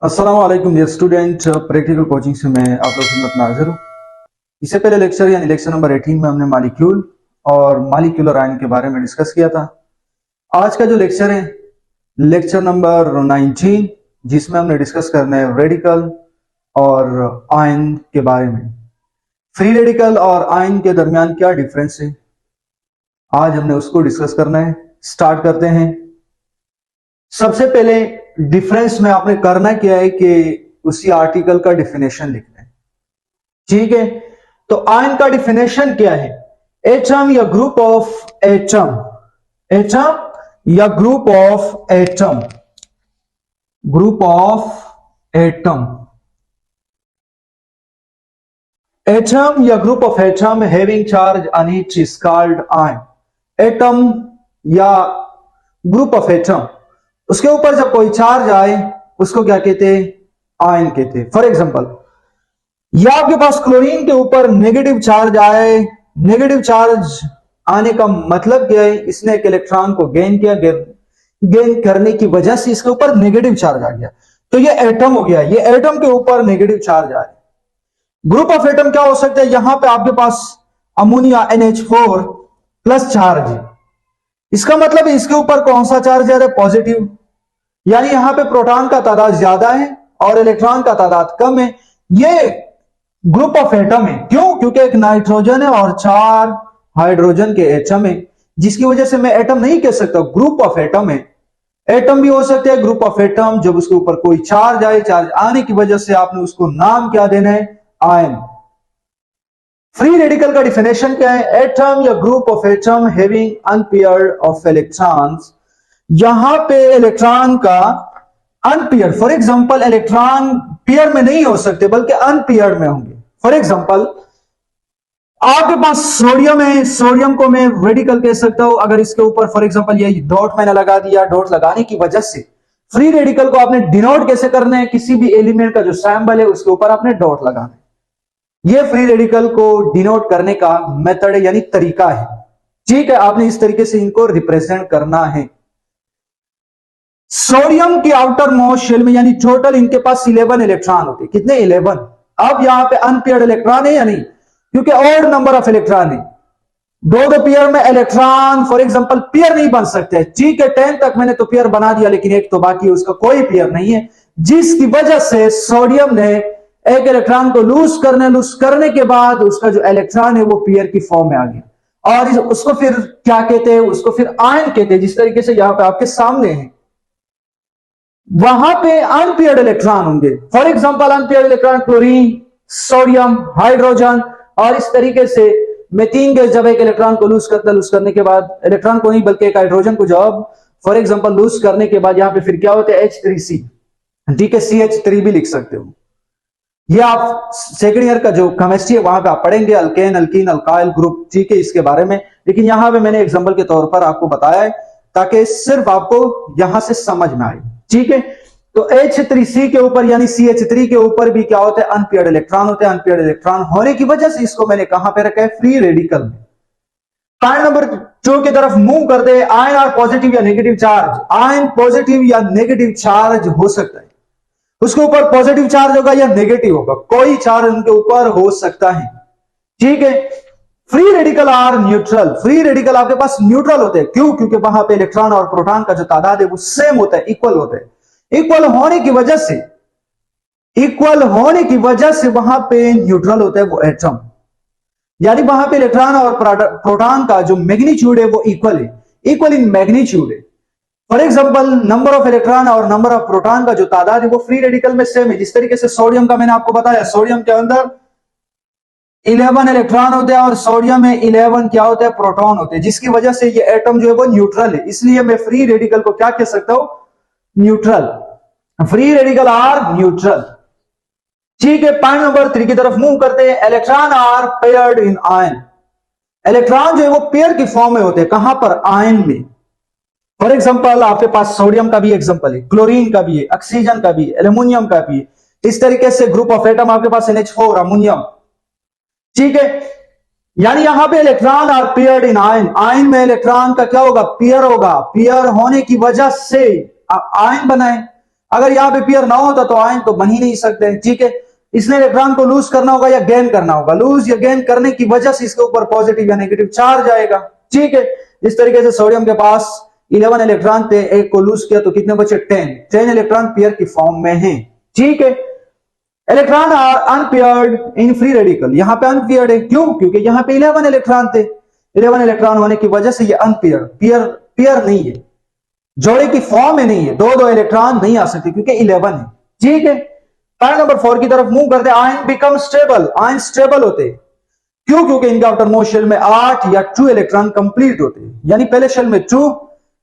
अस्सलाम वालेकुम dear student. Practical coaching से मैं आप लोग की खिदमत में हाजिर हूँ। इससे पहले लेक्चर यानी लेक्चर नंबर 18 में हमने मालिक्यूल और मालिक्यूलर आयन के बारे में डिस्कस किया था। आज का जो लेक्चर है लेक्चर नंबर 19, जिसमें हमने डिस्कस करना है रेडिकल और आयन के बारे में। फ्री रेडिकल और आयन के दरमियान क्या डिफरेंस है, आज हमने उसको डिस्कस करना है। स्टार्ट करते हैं। सबसे पहले डिफरेंस में आपने करना क्या है कि उसी आर्टिकल का डिफिनेशन लिखना है। ठीक है, तो आयन का डिफिनेशन क्या है? एटम या ग्रुप ऑफ एटम, एटम या group of atom, group of atom, atom या group of atom having charge on it is called ion. Atom या ग्रुप ऑफ एटम, उसके ऊपर जब कोई चार्ज आए उसको क्या कहते हैं? आयन कहते हैं। फॉर एग्जांपल, या आपके पास क्लोरीन के ऊपर नेगेटिव चार्ज आए। नेगेटिव चार्ज आने का मतलब क्या है? इसने एक इलेक्ट्रॉन को गेन किया, गेन करने की वजह से इसके ऊपर नेगेटिव चार्ज आ गया, तो ये एटम हो गया। ये एटम के ऊपर नेगेटिव चार्ज आए। ग्रुप ऑफ एटम क्या हो सकता है? यहां पे आपके पास अमोनिया NH4 प्लस चार्ज है। इसका मतलब है इसके ऊपर कौन सा चार्ज है? पॉजिटिव। यानी यहां पे प्रोटॉन का तादाद ज्यादा है और इलेक्ट्रॉन का तादाद कम है। ये ग्रुप ऑफ एटम है। क्यों? क्योंकि एक नाइट्रोजन है और 4 हाइड्रोजन के एटम है, जिसकी वजह से मैं एटम नहीं कह सकता, ग्रुप ऑफ एटम है। एटम भी हो सकते हैं ग्रुप ऑफ एटम जब उसके ऊपर कोई चार्ज आए। चार्ज आने की वजह से आपने उसको नाम क्या देना है? आयन। फ्री रेडिकल का डिफिनेशन क्या है? एटम या group of atom having unpaired of electrons. यहां पे इलेक्ट्रॉन का unpair, for example electron pair में नहीं हो सकते बल्कि अनपेयर में होंगे। फॉर एग्जांपल, आपके पास सोडियम है, सोडियम को मैं रेडिकल कह सकता हूं अगर इसके ऊपर फॉर एग्जांपल ये डॉट मैंने लगा दिया। डॉट लगाने की वजह से फ्री रेडिकल को आपने डिनोट कैसे करना है? किसी भी एलिमेंट का जो सैंबल है उसके ऊपर आपने डॉट लगाना है। ये फ्री रेडिकल को डिनोट करने का मेथड है, यानी तरीका है। ठीक है, आपने इस तरीके से इनको रिप्रेजेंट करना है। सोडियम की आउटर मोस्ट शेल में यानी टोटल इनके पास 11 इलेक्ट्रॉन होते हैं। कितने? 11। अब यहां पे अनपेयर्ड इलेक्ट्रॉन है या नहीं? क्योंकि ऑड नंबर ऑफ इलेक्ट्रॉन है। दो पेयर में इलेक्ट्रॉन फॉर एग्जांपल पेयर नहीं बन सकते। ठीक है, 10 तक मैंने तो पेयर बना दिया, लेकिन एक तो बाकी है, उसका कोई पेयर नहीं है, जिसकी वजह से सोडियम ने एक इलेक्ट्रॉन को लूज करने के बाद उसका जो इलेक्ट्रॉन है वो पेयर की फॉर्म में आ गया और उसको फिर क्या कहते हैं? उसको फिर आयन कहते हैं, जिस तरीके से यहां पे आपके सामने है। वहां पे अनपेयर्ड इलेक्ट्रॉन होंगे। For example unpaired electron chlorine, sodium, hydrogen और इस तरीके से मेथीन गैस जब एक इलेक्ट्रॉन को लूज करने के बाद, इलेक्ट्रॉन को नहीं बल्कि एक हाइड्रोजन को जब फॉर एग्जांपल लूज करने के बाद यहां पे फिर क्या होते हैं? H3C। ठीक है, CH3 भी लिख सकते हो। ये आप सेकेंड ईयर का जो केमिस्ट्री है वहां पे आप पढ़ेंगे, अल्केन, अल्कीन, अल्काइल ग्रुप। ठीक है, इसके बारे में, लेकिन यहां पे मैंने एग्जांपल के तौर पर आपको बताया है ताकि सिर्फ आपको यहां से समझ में आए। ठीक है, तो H3C के ऊपर यानी CH3 के ऊपर भी क्या होता है? अनपेयर्ड इलेक्ट्रॉन होते हैं। अनपेयर्ड इलेक्ट्रॉन होने की वजह से इसको मैंने कहां पे रखा है? फ्री रेडिकल में। पॉइंट नंबर 2 की तरफ मूव करते हैं। आयन आर पॉजिटिव या नेगेटिव चार्ज। आयन पॉजिटिव या नेगेटिव चार्ज हो सकता है, उसके ऊपर पॉजिटिव चार्ज होगा या नेगेटिव होगा, कोई चार्ज उनके ऊपर हो सकता है। ठीक है, free radical are neutral. Free radical आपके पास न्यूट्रल होते हैं। क्यों? क्योंकि वहां पे इलेक्ट्रॉन और प्रोटॉन का जो तादाद है वो सेम होता है, इक्वल होता है। इक्वल होने की वजह से वहां पे न्यूट्रल होता है वो एटम, यानी वहां पे इलेक्ट्रॉन और प्रोटॉन का जो मैग्नीट्यूड है वो इक्वल है, इक्वल इन मैग्नीट्यूड है। For example, number of electron और नंबर ऑफ प्रोटॉन का जो तादाद है वो फ्री रेडिकल में सेम है। जिस तरीके से सोडियम का मैंने आपको बताया, सोडियम के अंदर 11 इलेक्ट्रॉन होते हैं और सोडियम में 11 क्या होते हैं? प्रोटॉन होते हैं, जिसकी वजह से ये एटम जो है वो न्यूट्रल है। इसलिए मैं फ्री रेडिकल को क्या कह सकता हूं? Neutral. Free radical are neutral. ठीक है, पॉइंट नंबर 3 की तरफ मूव करते हैं। Electron are paired in ion. Electron जो है वो पेयर की फॉर्म में होते हैं। कहां पर? आयन में। फॉर एग्जांपल, आपके पास सोडियम का भी एग्जांपल है, क्लोरीन का भी है, ऑक्सीजन का भी है, एल्युमिनियम का भी है। इस तरीके से ग्रुप ऑफ एटम आपके पास NH4, अमोनियम। ठीक है, यानी यहां पे electron are paired in ion. Ion में इलेक्ट्रॉन का क्या होगा? पेयर होगा। पेयर होने की वजह से आप आयन बनाए। अगर यहाँ पे पेयर ना होता तो आयन तो बन ही नहीं सकते, ठीक है। इसने इलेक्ट्रॉन को लूज करना होगा या गेन करना होगा, लूज या गेन करने की वजह से इसके ऊपर पॉजिटिव या नेगेटिव चार्ज आएगा, ठीक है। इस तरीके से सोडियम के पास 11 इलेक्ट्रॉन थे, एक को लूज किया तो कितने बचे 10 इलेक्ट्रॉन पेयर की फॉर्म में है, ठीक है। Electron are unpaired in free radical, यहां पे अनपेयर्ड है, क्यों? क्योंकि यहां पे 11 इलेक्ट्रॉन थे, 11 इलेक्ट्रॉन होने की वजह से ये अनपेयर्ड, पेयर नहीं है, जोड़े की फॉर्म में नहीं है, दो इलेक्ट्रॉन नहीं आ सकते क्योंकि 11 है, ठीक है। पॉइंट नंबर 4 की तरफ मूव करते हैं। Ion become stable, ion stable होते हैं, क्यों? क्योंकि इनके आउटरमोस्ट शेल में 8 या 2 इलेक्ट्रॉन कंप्लीट होते हैं, यानी पहले शेल में 2,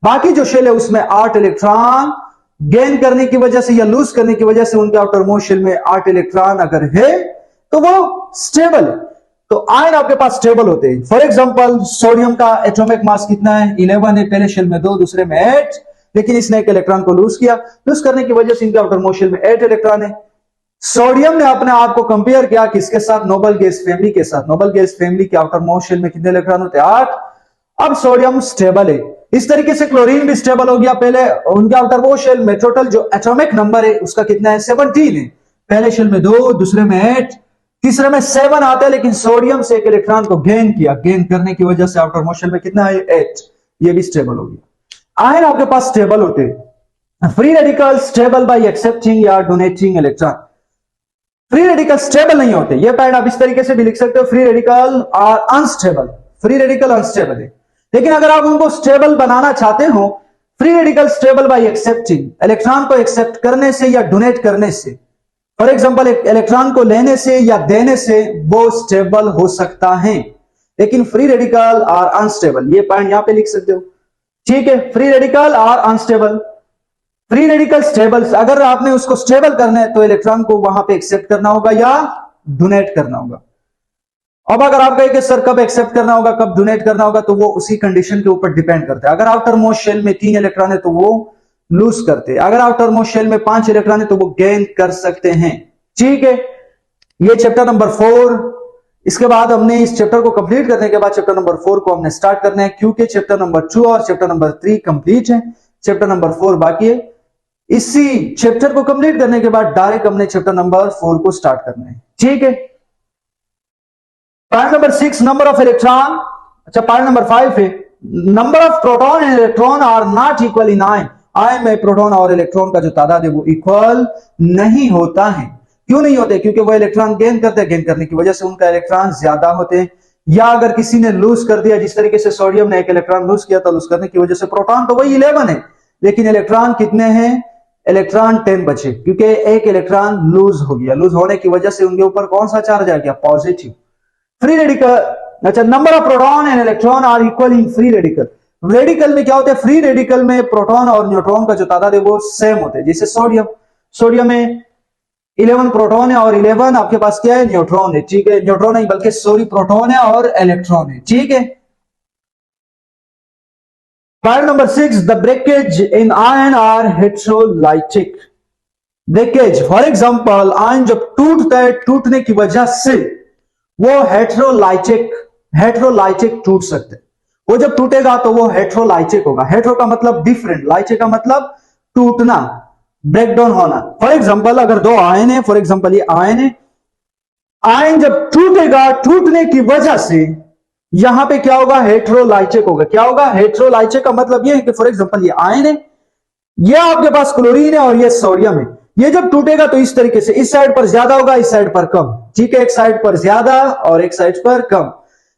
बाकी जो शेल है उसमें 8 इलेक्ट्रॉन गेन करने की वजह से या लूज करने की वजह से उनके आउटरमोस्ट शेल में 8 इलेक्ट्रॉन अगर है तो वो स्टेबल है। तो आयन आपके पास स्टेबल होते हैं। फॉर एग्जांपल सोडियम का एटॉमिक मास कितना है? 11 है, पहले शेल में 2, दूसरे में 8, लेकिन इसने एक इलेक्ट्रॉन को लूज किया, लूज करने की वजह से इनके आउटरमोस्ट शेल में 8 इलेक्ट्रॉन है। सोडियम ने अपने आप को कंपेयर किया किसके साथ? नोबल गैस फैमिली के साथ। नोबल गैस फैमिली के आउटरमोस्ट शेल में कितने इलेक्ट्रॉन होते हैं? 8। अब सोडियम स्टेबल है। इस तरीके से क्लोरीन भी स्टेबल हो गया, पहले उनके आउटरमोस्ट शेल में टोटल जो एटॉमिक नंबर है उसका कितना है? 17 है, पहले शेल में 2, दूसरे में 8, तीसरे में 7 आता है, लेकिन सोडियम से एक इलेक्ट्रॉन को गेन किया, गेन करने की वजह से आउटरमोस्ट शेल में कितना है? 8, ये भी स्टेबल हो गया। आयन आपके पास स्टेबल होते हैं। Free radical stable by accepting या donating electron. Free radical stable नहीं होते, ये पैड आप इस तरीके से भी लिख सकते हो, free radical are unstable, free radical unstable है। लेकिन अगर आप उनको स्टेबल बनाना चाहते हो, free radical stable by accepting, electron को एक्सेप्ट करने से या डोनेट करने से, फॉर एग्जांपल इलेक्ट्रॉन को लेने से या देने से वो स्टेबल हो सकता है, लेकिन फ्री रेडिकल आर अनस्टेबल, ये पॉइंट यहां पे लिख सकते हो, ठीक है। Free radical are unstable, free radical stable, अगर आपने उसको स्टेबल करना है तो इलेक्ट्रॉन को वहां पे एक्सेप्ट करना होगा या डोनेट करना होगा। अब अगर आप कहें कि सर कब एक्सेप्ट करना होगा, कब डोनेट करना होगा, तो वो उसी कंडीशन के ऊपर डिपेंड करता है। अगर आउटर मोस्ट शेल में 3 इलेक्ट्रॉन है तो वो लूज करते हैं, अगर आउटर मोस्ट शेल में 5 इलेक्ट्रॉन है तो वो गेन कर सकते हैं, ठीक है। ये चैप्टर नंबर 4। इसके बाद हमने इस चैप्टर को कंप्लीट करने के बाद चैप्टर नंबर 4 को हमने स्टार्ट करना है, क्योंकि चैप्टर नंबर 2 और चैप्टर नंबर 3 कंप्लीट है, चैप्टर नंबर 4 बाकी है। इसी चैप्टर को कंप्लीट करने के बाद डायरेक्ट हमने चैप्टर नंबर 4 को स्टार्ट करना है, ठीक है। Point number 6, number of electron. अच्छा, पॉइंट नंबर 5 है, number of proton and electron are not equal in ion. Ion में प्रोटॉन और इलेक्ट्रॉन का जो तादाद है वो इक्वल नहीं होता है। क्यों नहीं होते? क्योंकि वो इलेक्ट्रॉन गेन करते हैं, गेन करने की वजह से उनका इलेक्ट्रॉन ज्यादा होते हैं, या अगर किसी ने लूज कर दिया, जिस तरीके से सोडियम ने एक इलेक्ट्रॉन लूज किया, तो लूज करने की वजह से प्रोटॉन तो वही 11 है, लेकिन इलेक्ट्रॉन कितने हैं? इलेक्ट्रॉन 10 बचे, क्योंकि एक इलेक्ट्रॉन लूज हो गया, लूज होने की वजह से उनके ऊपर कौन सा चार्ज आ गया? पॉजिटिव। फ्री रेडिकल, अच्छा, number of proton and electron are equal in free radical. Radical में क्या होता है? फ्री रेडिकल में प्रोटॉन और न्यूट्रॉन का जो तादाद है वो सेम होते हैं। जैसे सोडियम में 11 प्रोटॉन है और 11 आपके पास क्या है? न्यूट्रॉन है, ठीक है। न्यूट्रॉन नहीं बल्कि प्रोटॉन है और इलेक्ट्रॉन है, ठीक है। Point number 6, the breakage in ion are heterolytic. Breakage, for example ion जब टूटता है, टूटने की वजह से वो हेटेरोलाइटिक टूट सकते हैं। वो जब टूटेगा तो वो हेटेरोलाइटिक होगा। हेटेरो का मतलब डिफरेंट, लाइटिक का मतलब टूटना, ब्रेकडाउन होना। फॉर एग्जांपल अगर 2 आयन है, फॉर एग्जांपल ये आयन है, आयन जब टूटेगा, टूटने की वजह से यहां पे क्या होगा? हेटेरोलाइटिक होगा। क्या होगा? हेटेरोलाइटिक का मतलब ये है कि फॉर एग्जांपल ये आयन है, ये आपके पास क्लोरीन है और ये सोडियम है, ये जब टूटेगा तो इस तरीके से इस साइड पर ज्यादा होगा, इस साइड पर कम, ठीक है। एक साइड पर ज्यादा और एक साइड पर कम,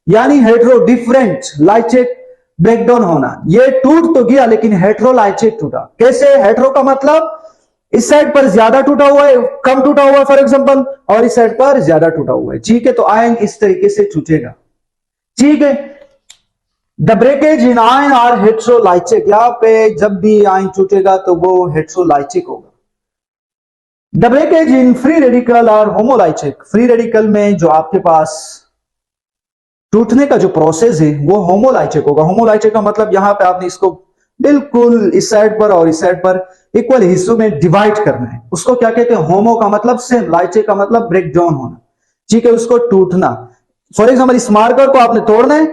यानी हेटेरो डिफरेंट लाइटिक ब्रेकडाउन होना। ये टूट तो गया लेकिन हेटेरोलाइटिक टूटा। कैसे? हेटेरो का मतलब इस साइड पर ज्यादा टूटा हुआ है, कम टूटा हुआ है फॉर एग्जांपल, और इस साइड पर ज्यादा टूटा हुआ है, ठीक है। तो आयन इस तरीके से टूटेगा, ठीक है। The breakage in ion are heterolytic, यहां पे जब भी आयन टूटेगा तो वो हेटेरोलाइटिक होगा। The breakage in free radical are homolytic. Free radical में जो आपके पास टूटने का जो प्रोसेस है वो होमोलाइटिक होगा। होमोलाइटिक का मतलब यहां पे आपने इसको बिल्कुल इस साइड पर और इस साइड पर इक्वल हिस्सों में डिवाइड करना है। उसको क्या कहते हैं? होमो का मतलब सेम, लाइटिक का मतलब ब्रेक डाउन होना, ठीक है, उसको टूटना। फॉर एग्जाम्पल इस मार्कर को आपने तोड़ना है,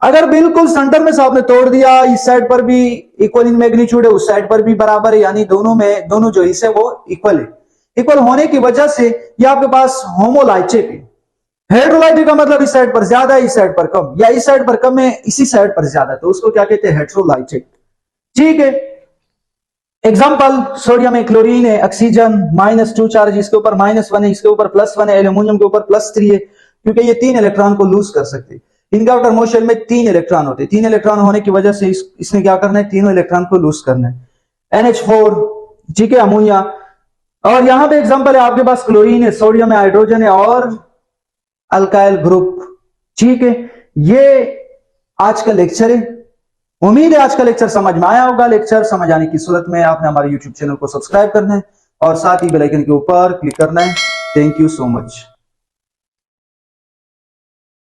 अगर बिल्कुल सेंटर में से आपने तोड़ दिया, इस साइड पर भी इक्वल इन मैग्नीट्यूड है, उस साइड पर भी बराबर है, यानी दोनों जो हिस्से वो इक्वल है। इक्वल होने की वजह से ये आपके पास होमोलाइटिक है। हेट्रोलाइटिक का मतलब इस साइड पर ज्यादा है, इस साइड पर कम, या इस साइड पर कम है, इसी साइड पर ज्यादा, तो उसको क्या कहते हैं? हेट्रोलाइटिक। ठीक है, एग्जाम्पल सोडियम है, क्लोरीन है, ऑक्सीजन, -2 चार्ज, इसके ऊपर -1 है, इसके ऊपर +1 है, एल्यूमिनियम के ऊपर +3 है, क्योंकि ये 3 इलेक्ट्रॉन को लूज कर सकते हैं। इनके आउटर मोशन में 3 इलेक्ट्रॉन होते हैं, 3 इलेक्ट्रॉन होने की वजह से इसने क्या करना है? तीनों इलेक्ट्रॉन को लूज करना है। NH4, ठीक है, अमोनिया। और यहां पे एग्जाम्पल है आपके पास क्लोरीन है, सोडियम है, हाइड्रोजन है और अल्काइल ग्रुप। ठीक है, ये आज का लेक्चर है। उम्मीद है आज का लेक्चर समझ में आया होगा। लेक्चर समझ आने की सूरत में आपने हमारे YouTube चैनल को सब्सक्राइब करना है और साथ ही बेल आइकन के ऊपर क्लिक करना है। Thank you so much.